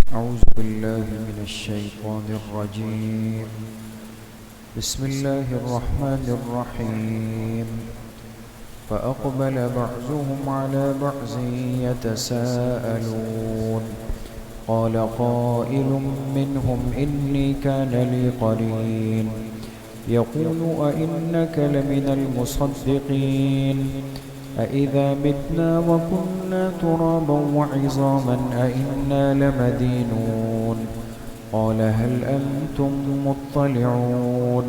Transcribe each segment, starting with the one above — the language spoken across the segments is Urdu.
أعوذ بالله من الشيطان الرجيم. بسم الله الرحمن الرحيم. فأقبل بعضهم على بعض يتساءلون قال قائل منهم إني كان لي قرين يقول أئنك لمن المصدقين أإذا متنا وكنا ترابا وعظاما أإنا لمدينون قال هل أنتم مطلعون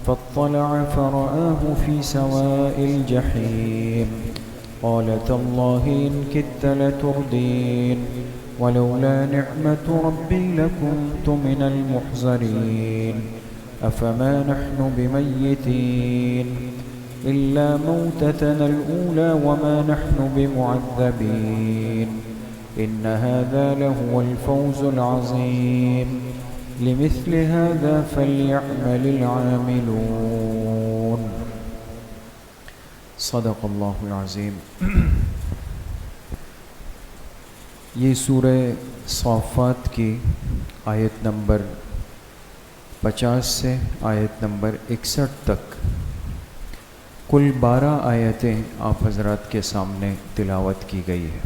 فاطلع فرآه في سواء الجحيم قال تالله إن كدت لتردين ولولا نعمة ربي لكنت من المحضرين أفما نحن بميتين إلا موتتنا الأولى وما نحن بمعذبين إن هذا لهو الفوز العظيم لمثل هذا فليعمل العاملون. صدق اللہ العظیم. یہ سورہ صافات کی آیت نمبر 50 سے آیت نمبر 61 تک کل 12 آیتیں آپ حضرات کے سامنے تلاوت کی گئی ہے.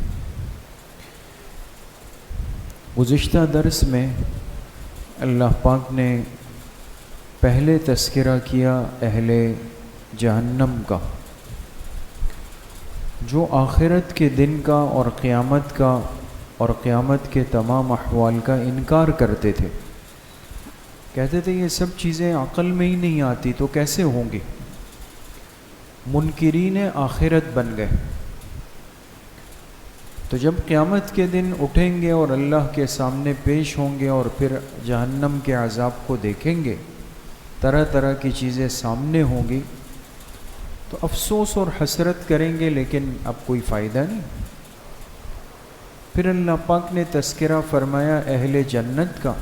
گزشتہ درس میں اللہ پاک نے پہلے تذکرہ کیا اہل جہنم کا، جو آخرت کے دن کا اور قیامت کے تمام احوال کا انکار کرتے تھے. کہتے تھے یہ سب چیزیں عقل میں ہی نہیں آتی تو کیسے ہوں گی. منکرین آخرت بن گئے. تو جب قیامت کے دن اٹھیں گے اور اللہ کے سامنے پیش ہوں گے اور پھر جہنم کے عذاب کو دیکھیں گے، طرح طرح کی چیزیں سامنے ہوں گی، تو افسوس اور حسرت کریں گے، لیکن اب کوئی فائدہ نہیں. پھر اللہ پاک نے تذکرہ فرمایا اہل جنت کا،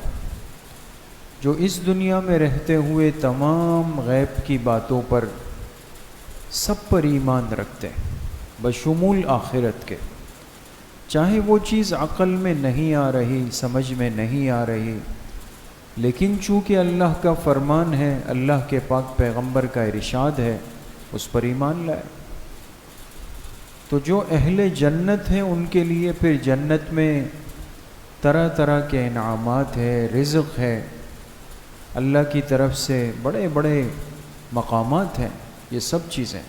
جو اس دنیا میں رہتے ہوئے تمام غیب کی باتوں پر سب پر ایمان رکھتے ہیں بشمول آخرت کے. چاہے وہ چیز عقل میں نہیں آ رہی، سمجھ میں نہیں آ رہی، لیکن چونکہ اللہ کا فرمان ہے، اللہ کے پاک پیغمبر کا ارشاد ہے، اس پر ایمان لائے. تو جو اہل جنت ہیں ان کے لیے پھر جنت میں طرح طرح کے انعامات ہے، رزق ہے، اللہ کی طرف سے بڑے بڑے مقامات ہیں. یہ سب چیزیں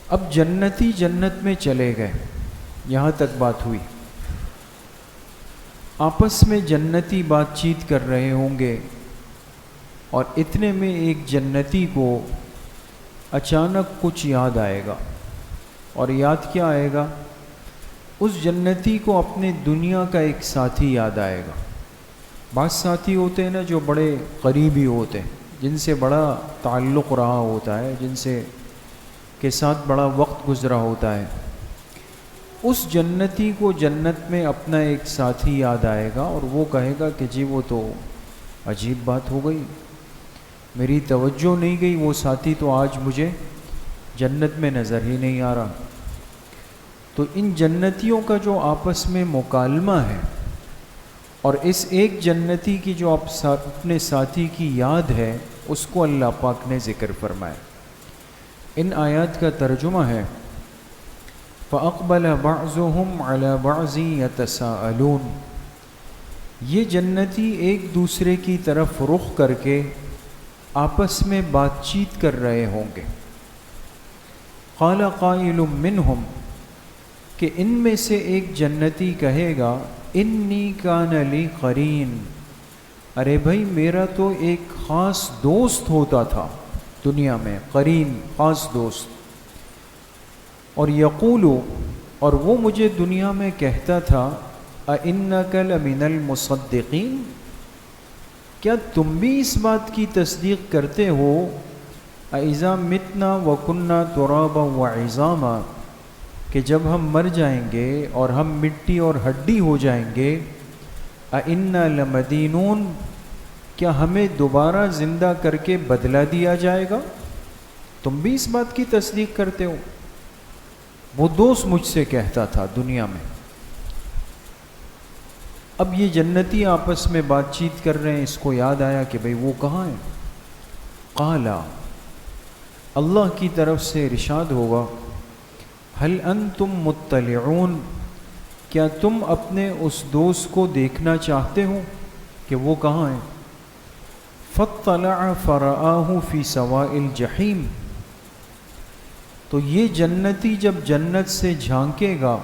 اب جنتی جنت میں چلے گئے. یہاں تک بات ہوئی. آپس میں جنتی بات چیت کر رہے ہوں گے اور اتنے میں ایک جنتی کو اچانک کچھ یاد آئے گا. اور یاد کیا آئے گا؟ اس جنتی کو اپنے دنیا کا ایک ساتھی یاد آئے گا. بعض ساتھی ہوتے ہیں نا جو بڑے قریبی ہوتے ہیں، جن سے بڑا تعلق رہا ہوتا ہے، جن سے کے ساتھ بڑا وقت گزرا ہوتا ہے. اس جنتی کو جنت میں اپنا ایک ساتھی یاد آئے گا اور وہ کہے گا کہ جی وہ تو عجیب بات ہو گئی، میری توجہ نہیں گئی، وہ ساتھی تو آج مجھے جنت میں نظر ہی نہیں آ رہا. تو ان جنتیوں کا جو آپس میں مکالمہ ہے اور اس ایک جنتی کی جو اپنے ساتھی کی یاد ہے، اس کو اللہ پاک نے ذکر فرمایا. ان آیات کا ترجمہ ہے فَأَقْبَلَ بَعْضُهُمْ عَلَى بَعْضٍ يَتَسَاءَلُونَ. یہ جنتی ایک دوسرے کی طرف رخ کر کے آپس میں بات چیت کر رہے ہوں گے. قَالَ قَائِلٌ مِّنْهُمْ، کہ ان میں سے ایک جنتی کہے گا انی کان لی قرین، ارے بھائی میرا تو ایک خاص دوست ہوتا تھا دنیا میں، قرین خاص دوست. اور یقولو، اور وہ مجھے دنیا میں کہتا تھا اِنَّكَ لَمِنَ الْمُصَدِّقِينَ، کیا تم بھی اس بات کی تصدیق کرتے ہو اِذَا مِتْنَا وَكُنَّا تُرَابًا وَعِظَامًا، کہ جب ہم مر جائیں گے اور ہم مٹی اور ہڈی ہو جائیں گے، اِنَّا لَمَدِينُونَ، کیا ہمیں دوبارہ زندہ کر کے بدلہ دیا جائے گا؟ تم بھی اس بات کی تصدیق کرتے ہو؟ وہ دوست مجھ سے کہتا تھا دنیا میں. اب یہ جنتی آپس میں بات چیت کر رہے ہیں، اس کو یاد آیا کہ بھئی وہ کہاں ہے؟ قالا، اللہ کی طرف سے ارشاد ہوگا، هل انتم مطلعون، کیا تم اپنے اس دوست کو دیکھنا چاہتے ہو کہ وہ کہاں ہے؟ فاطلع فرآہ فی سواء الجحیم، تو یہ جنتی جب جنت سے جھانکے گا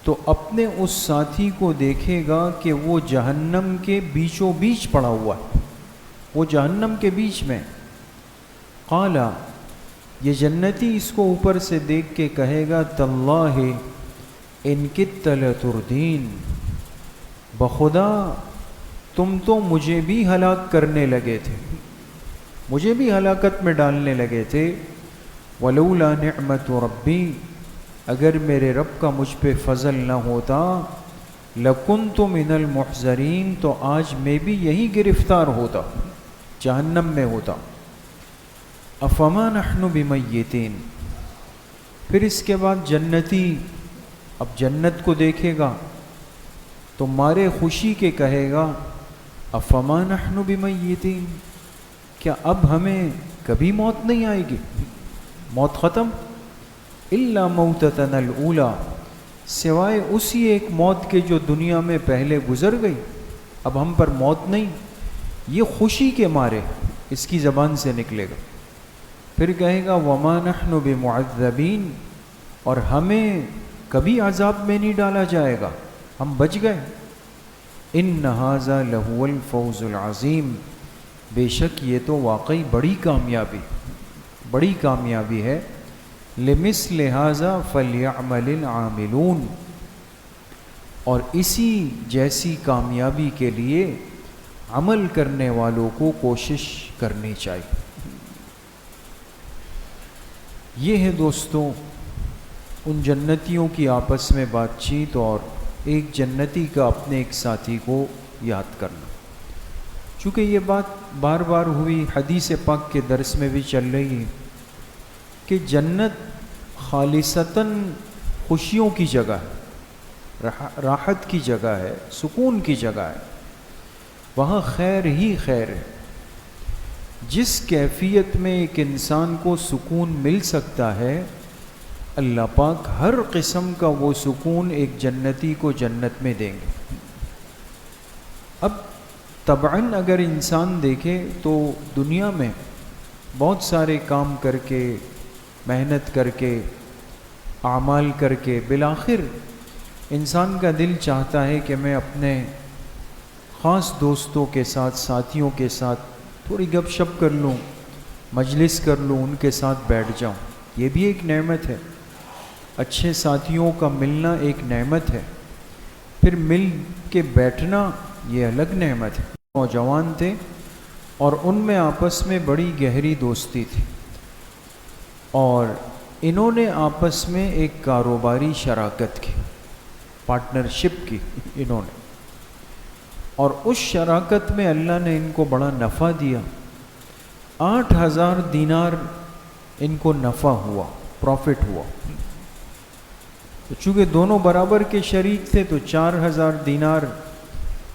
تو اپنے اس ساتھی کو دیکھے گا کہ وہ جہنم کے بیچوں بیچ پڑا ہوا ہے، وہ جہنم کے بیچ میں۔ قالا، یہ جنتی اس کو اوپر سے دیکھ کے کہے گا، تاللہ ان کدت لتردین، بخدا تم تو مجھے بھی ہلاک کرنے لگے تھے، مجھے بھی ہلاکت میں ڈالنے لگے تھے۔ ولولا نعمت ربی، اگر میرے رب کا مجھ پہ فضل نہ ہوتا، لکنت من المحضرین، تو آج میں بھی یہی گرفتار ہوتا، جہنم میں ہوتا۔ افما نحن بمیتین، پھر اس کے بعد جنتی اب جنت کو دیکھے گا تو مارے خوشی کے کہے گا، افما نحن بمیتین، کیا اب ہمیں کبھی موت نہیں آئے گی؟ موت ختم؟ الا موتتنا الاولی، سوائے اسی ایک موت کے جو دنیا میں پہلے گزر گئی، اب ہم پر موت نہیں۔ یہ خوشی کے مارے اس کی زبان سے نکلے گا۔ پھر کہے گا، وما نحن بمعذبین، اور ہمیں کبھی عذاب میں نہیں ڈالا جائے گا، ہم بچ گئے۔ ان ھذا لہو الفوز العظیم، بے شک یہ تو واقعی بڑی کامیابی ہے۔ لمثل ھذا فلیعمل العاملون، اور اسی جیسی کامیابی کے لیے عمل کرنے والوں کو کوشش کرنی چاہیے۔ یہ ہے دوستوں ان جنتیوں کی آپس میں بات چیت، اور ایک جنتی کا اپنے ایک ساتھی کو یاد کرنا۔ چونکہ یہ بات بار بار ہوئی، حدیث پاک کے درس میں بھی چل رہی ہے کہ جنت خالصتاً خوشیوں کی جگہ ہے، راحت کی جگہ ہے، سکون کی جگہ ہے، وہاں خیر ہی خیر ہے۔ جس کیفیت میں ایک انسان کو سکون مل سکتا ہے، اللہ پاک ہر قسم کا وہ سکون ایک جنتی کو جنت میں دیں گے۔ اب طبعاً اگر انسان دیکھے تو دنیا میں بہت سارے کام کر کے، محنت کر کے، اعمال کر کے، بالآخر انسان کا دل چاہتا ہے کہ میں اپنے خاص دوستوں کے ساتھ، ساتھیوں کے ساتھ تھوڑی گپ شپ کر لوں، مجلس کر لوں، ان کے ساتھ بیٹھ جاؤں۔ یہ بھی ایک نعمت ہے، اچھے ساتھیوں کا ملنا ایک نعمت ہے، پھر مل کے بیٹھنا یہ الگ نعمت ہے۔ نوجوان تھے اور ان میں آپس میں بڑی گہری دوستی تھی، اور انہوں نے آپس میں ایک کاروباری شراکت کی، پارٹنرشپ کی انہوں نے، اور اس شراکت میں اللہ نے ان کو بڑا نفع دیا۔ 8,000 دینار ان کو نفع ہوا، پروفٹ ہوا۔ تو چونکہ دونوں برابر کے شریک تھے تو 4,000 دینار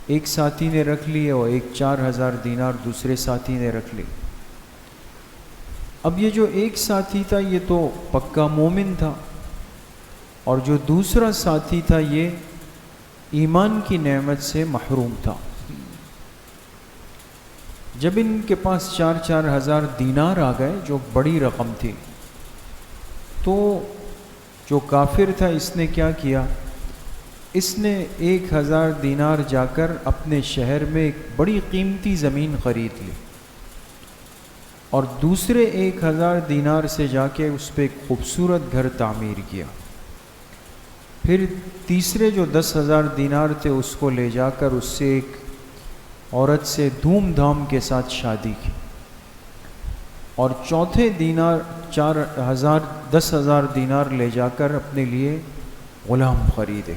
ایک ساتھی نے رکھ لیے اور 4,000 دینار دوسرے ساتھی نے رکھ لی۔ اب یہ جو ایک ساتھی تھا یہ تو پکا مومن تھا، اور جو دوسرا ساتھی تھا یہ ایمان کی نعمت سے محروم تھا۔ جب ان کے پاس 4,000 دینار آ گئے، جو بڑی رقم تھی، تو جو کافر تھا اس نے کیا کیا، اس نے 1,000 دینار جا کر اپنے شہر میں ایک بڑی قیمتی زمین خرید لی، اور دوسرے 1,000 دینار سے جا کے اس پہ ایک خوبصورت گھر تعمیر کیا۔ پھر تیسرے جو 10,000 دینار تھے اس کو لے جا کر اس سے ایک عورت سے دھوم دھام کے ساتھ شادی کی، اور چوتھے 10,000 دینار لے جا کر اپنے لیے غلام خریدے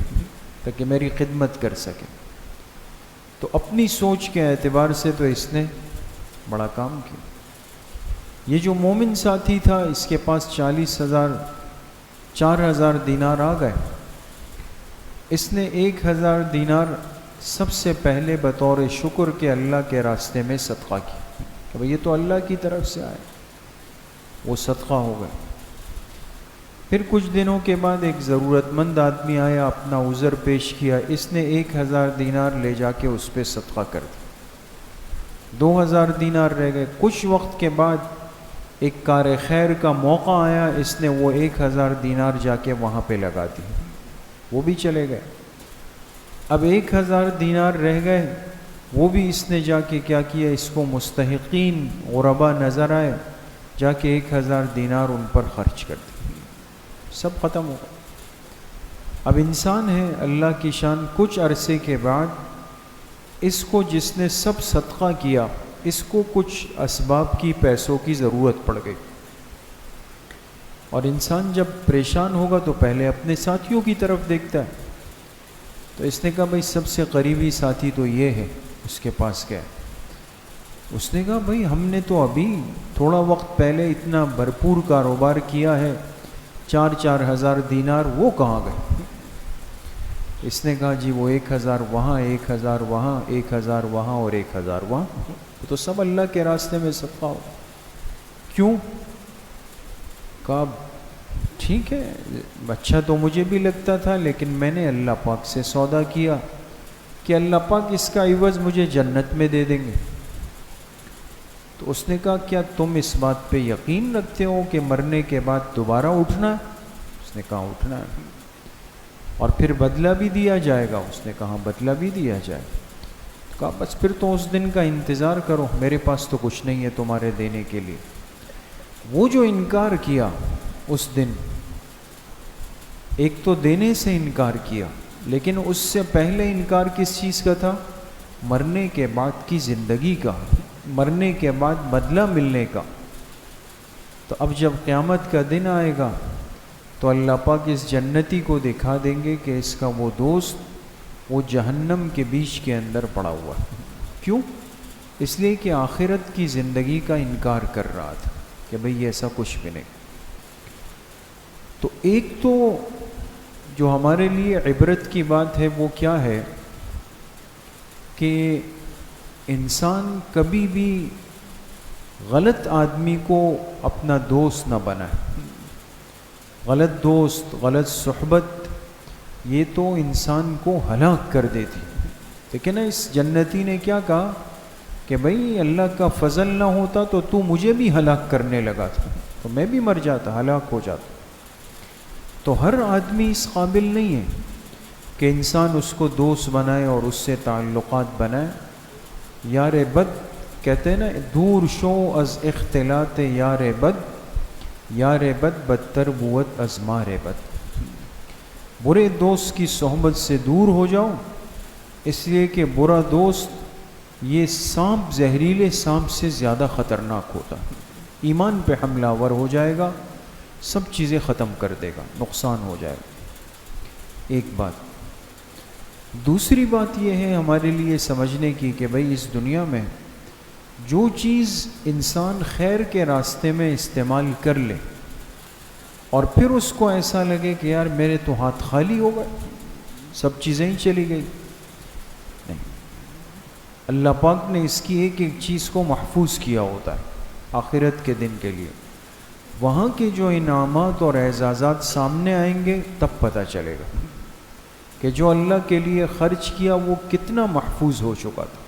تاکہ میری خدمت کر سکے۔ تو اپنی سوچ کے اعتبار سے تو اس نے بڑا کام کیا۔ یہ جو مومن ساتھی تھا اس کے پاس 4,000 دینار آ گئے، اس نے 1,000 دینار سب سے پہلے بطور شکر کے اللہ کے راستے میں صدقہ کیا کہ بھئی یہ تو اللہ کی طرف سے آئے، وہ صدقہ ہو گئے۔ پھر کچھ دنوں کے بعد ایک ضرورت مند آدمی آیا، اپنا عذر پیش کیا، اس نے 1000 دینار لے جا کے اس پہ صدقہ کر دیا، 2000 دینار رہ گئے۔ کچھ وقت کے بعد ایک کار خیر کا موقع آیا، اس نے وہ 1000 دینار جا کے وہاں پہ لگا دی، وہ بھی چلے گئے۔ اب 1000 دینار رہ گئے، وہ بھی اس نے جا کے کیا کیا، اس کو مستحقین غربا نظر آئے، جا کے 1000 دینار ان پر خرچ کر دی، سب ختم ہو گئے۔ اب انسان ہے، اللہ کی شان، کچھ عرصے کے بعد اس کو جس نے سب صدقہ کیا، اس کو کچھ اسباب کی، پیسوں کی ضرورت پڑ گئی، اور انسان جب پریشان ہوگا تو پہلے اپنے ساتھیوں کی طرف دیکھتا ہے۔ تو اس نے کہا بھئی سب سے قریبی ساتھی تو یہ ہے، اس کے پاس گیا، اس نے کہا بھئی ہم نے تو ابھی تھوڑا وقت پہلے اتنا بھرپور کاروبار کیا ہے، 4 ہزار دینار وہ کہاں گئے؟ اس نے کہا جی وہ 1000 وہاں، 1000 وہاں، 1000 وہاں اور 1000 وہاں، تو سب اللہ کے راستے میں صدقہ ہو۔ کیوں؟ کہا ٹھیک ہے، اچھا تو مجھے بھی لگتا تھا، لیکن میں نے اللہ پاک سے سودا کیا کہ اللہ پاک اس کا عوض مجھے جنت میں دے دیں گے۔ تو اس نے کہا کیا تم اس بات پہ یقین رکھتے ہو کہ مرنے کے بعد دوبارہ اٹھنا ہے؟ اس نے کہا اٹھنا ہے، اور پھر بدلہ بھی دیا جائے گا؟ اس نے کہا بدلہ بھی دیا جائے گا۔ کہا بس پھر تو اس دن کا انتظار کرو، میرے پاس تو کچھ نہیں ہے تمہارے دینے کے لیے۔ وہ جو انکار کیا اس دن، ایک تو دینے سے انکار کیا، لیکن اس سے پہلے انکار کس چیز کا تھا؟ مرنے کے بعد کی زندگی کا، مرنے کے بعد بدلہ ملنے کا۔ تو اب جب قیامت کا دن آئے گا تو اللہ پاک اس جنتی کو دکھا دیں گے کہ اس کا وہ دوست وہ جہنم کے بیچ کے اندر پڑا ہوا ہے۔ کیوں؟ اس لیے کہ آخرت کی زندگی کا انکار کر رہا تھا کہ بھئی ایسا کچھ بھی نہیں۔ تو ایک تو جو ہمارے لیے عبرت کی بات ہے وہ کیا ہے کہ انسان کبھی بھی غلط آدمی کو اپنا دوست نہ بنائے۔ غلط دوست، غلط صحبت، یہ تو انسان کو ہلاک کر دیتی۔ لیکن اس جنتی نے کیا کہا کہ بھئی اللہ کا فضل نہ ہوتا تو مجھے بھی ہلاک کرنے لگا تھا، تو میں بھی مر جاتا، ہلاک ہو جاتا۔ تو ہر آدمی اس قابل نہیں ہے کہ انسان اس کو دوست بنائے اور اس سے تعلقات بنائے۔ یار بد کہتے ہیں نا، دور شو از اختلاط یار بد، یار بد بدتر بوت از مار بد۔ برے دوست کی صحبت سے دور ہو جاؤ، اس لیے کہ برا دوست یہ سانپ، زہریلے سانپ سے زیادہ خطرناک ہوتا ہے، ایمان پہ حملہ آور ہو جائے گا، سب چیزیں ختم کر دے گا، نقصان ہو جائے گا۔ ایک بات۔ دوسری بات یہ ہے ہمارے لیے سمجھنے کی کہ بھئی اس دنیا میں جو چیز انسان خیر کے راستے میں استعمال کر لے اور پھر اس کو ایسا لگے کہ یار میرے تو ہاتھ خالی ہو گئے، سب چیزیں ہی چلی گئی، نہیں، اللہ پاک نے اس کی ایک ایک چیز کو محفوظ کیا ہوتا ہے آخرت کے دن کے لیے۔ وہاں کے جو انعامات اور اعزازات سامنے آئیں گے تب پتہ چلے گا کہ جو اللہ کے لیے خرچ کیا وہ کتنا محفوظ ہو چکا تھا۔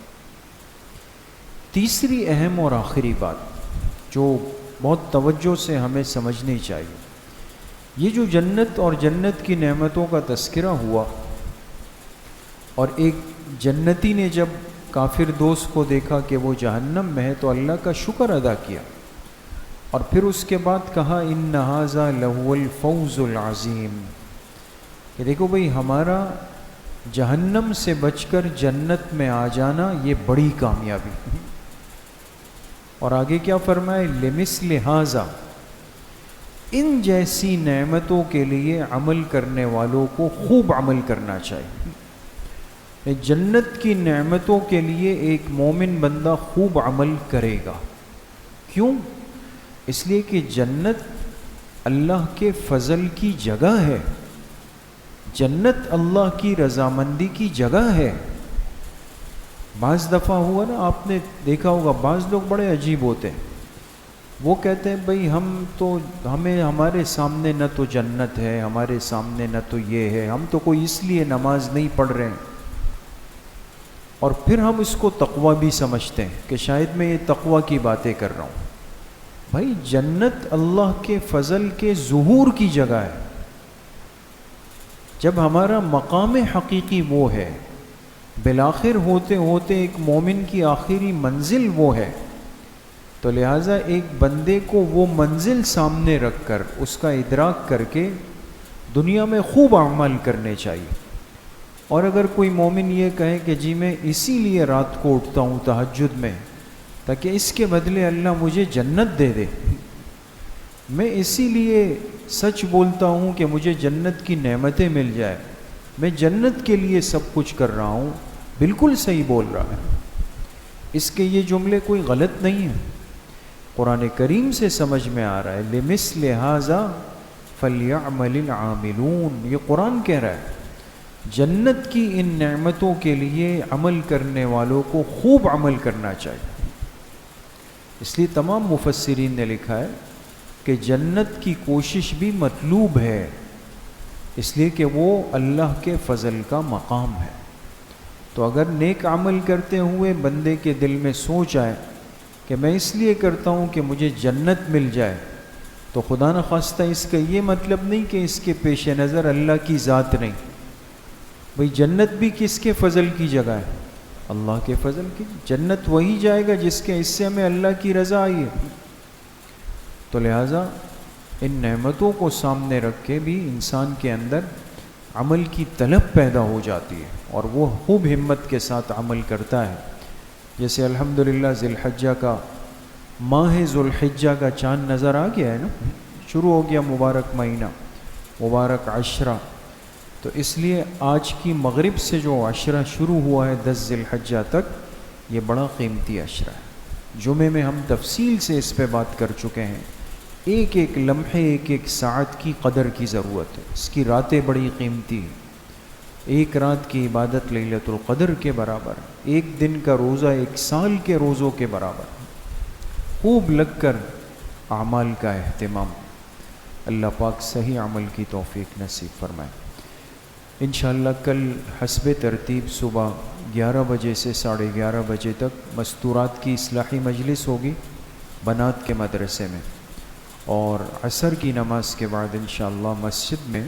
تیسری اہم اور آخری بات جو بہت توجہ سے ہمیں سمجھنی چاہیے، یہ جو جنت اور جنت کی نعمتوں کا تذکرہ ہوا، اور ایک جنتی نے جب کافر دوست کو دیکھا کہ وہ جہنم میں ہے تو اللہ کا شکر ادا کیا، اور پھر اس کے بعد کہا ان ھذا لہو الفوز العظیم، کہ دیکھو بھئی ہمارا جہنم سے بچ کر جنت میں آ جانا یہ بڑی کامیابی۔ اور آگے کیا فرمائے؟ لمثل ھذا، ان جیسی نعمتوں کے لیے عمل کرنے والوں کو خوب عمل کرنا چاہیے۔ جنت کی نعمتوں کے لیے ایک مومن بندہ خوب عمل کرے گا۔ کیوں؟ اس لیے کہ جنت اللہ کے فضل کی جگہ ہے، جنت اللہ کی رضامندی کی جگہ ہے۔ بعض دفعہ ہوا نا، آپ نے دیکھا ہوگا بعض لوگ بڑے عجیب ہوتے ہیں، وہ کہتے ہیں بھئی ہمیں ہمارے سامنے نہ تو جنت ہے، ہمارے سامنے نہ تو یہ ہے، ہم تو کوئی اس لیے نماز نہیں پڑھ رہے ہیں، اور پھر ہم اس کو تقوی بھی سمجھتے ہیں کہ شاید میں یہ تقوی کی باتیں کر رہا ہوں۔ بھائی جنت اللہ کے فضل کے ظہور کی جگہ ہے، جب ہمارا مقام حقیقی وہ ہے، بالآخر ہوتے ہوتے ایک مومن کی آخری منزل وہ ہے، تو لہٰذا ایک بندے کو وہ منزل سامنے رکھ کر اس کا ادراک کر کے دنیا میں خوب اعمال کرنے چاہیے۔ اور اگر کوئی مومن یہ کہے کہ جی میں اسی لیے رات کو اٹھتا ہوں تہجد میں تاکہ اس کے بدلے اللہ مجھے جنت دے دے، میں اسی لیے سچ بولتا ہوں کہ مجھے جنت کی نعمتیں مل جائے، میں جنت کے لیے سب کچھ کر رہا ہوں، بالکل صحیح بول رہا ہے۔ اس کے یہ جملے کوئی غلط نہیں ہیں، قرآن کریم سے سمجھ میں آ رہا ہے، لِمِثْلِ هَذَا فَلْيَعْمَلِ الْعَامِلُونَ، یہ قرآن کہہ رہا ہے جنت کی ان نعمتوں کے لیے عمل کرنے والوں کو خوب عمل کرنا چاہیے۔ اس لیے تمام مفسرین نے لکھا ہے کہ جنت کی کوشش بھی مطلوب ہے، اس لیے کہ وہ اللہ کے فضل کا مقام ہے۔ تو اگر نیک عمل کرتے ہوئے بندے کے دل میں سوچ آئے کہ میں اس لیے کرتا ہوں کہ مجھے جنت مل جائے، تو خدا نخواستہ اس کا یہ مطلب نہیں کہ اس کے پیش نظر اللہ کی ذات نہیں۔ بھئی جنت بھی کس کے فضل کی جگہ ہے؟ اللہ کے فضل کی۔ جنت وہی جائے گا جس کے حصے میں اللہ کی رضا آئی ہے۔ تو لہٰذا ان نعمتوں کو سامنے رکھ کے بھی انسان کے اندر عمل کی طلب پیدا ہو جاتی ہے، اور وہ خوب ہمت کے ساتھ عمل کرتا ہے۔ جیسے الحمدللہ ذی الحجہ کا ماہ ذو الحجہ کا چاند نظر آ گیا ہے نا، شروع ہو گیا مبارک مہینہ، مبارک عشرہ۔ تو اس لیے آج کی مغرب سے جو عشرہ شروع ہوا ہے 10 ذی الحجہ تک، یہ بڑا قیمتی عشرہ ہے۔ جمعے میں ہم تفصیل سے اس پہ بات کر چکے ہیں، ایک ایک لمحے ایک ایک ساعت کی قدر کی ضرورت ہے، اس کی راتیں بڑی قیمتی ہیں۔ ایک رات کی عبادت لیلۃ القدر کے برابر، ایک دن کا روزہ 1 سال کے روزوں کے برابر۔ خوب لگ کر اعمال کا اہتمام، اللہ پاک صحیح عمل کی توفیق نصیب فرمائے۔ انشاءاللہ کل حسب ترتیب صبح 11 بجے سے 11:30 بجے تک مستورات کی اصلاحی مجلس ہوگی بنات کے مدرسے میں، اور عصر کی نماز کے بعد انشاءاللہ مسجد میں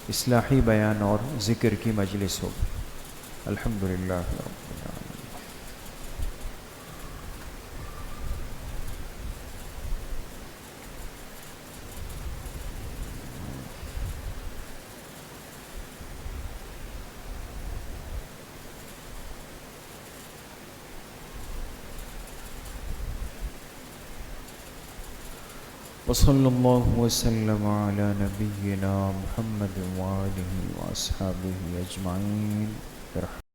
اصلاحی بیان اور ذکر کی مجلس ہوگی۔ الحمدللہ رب العالمین۔ وصلی اللہ وسلم علی نبینا محمد وآلہ وأصحابہ اجمعین۔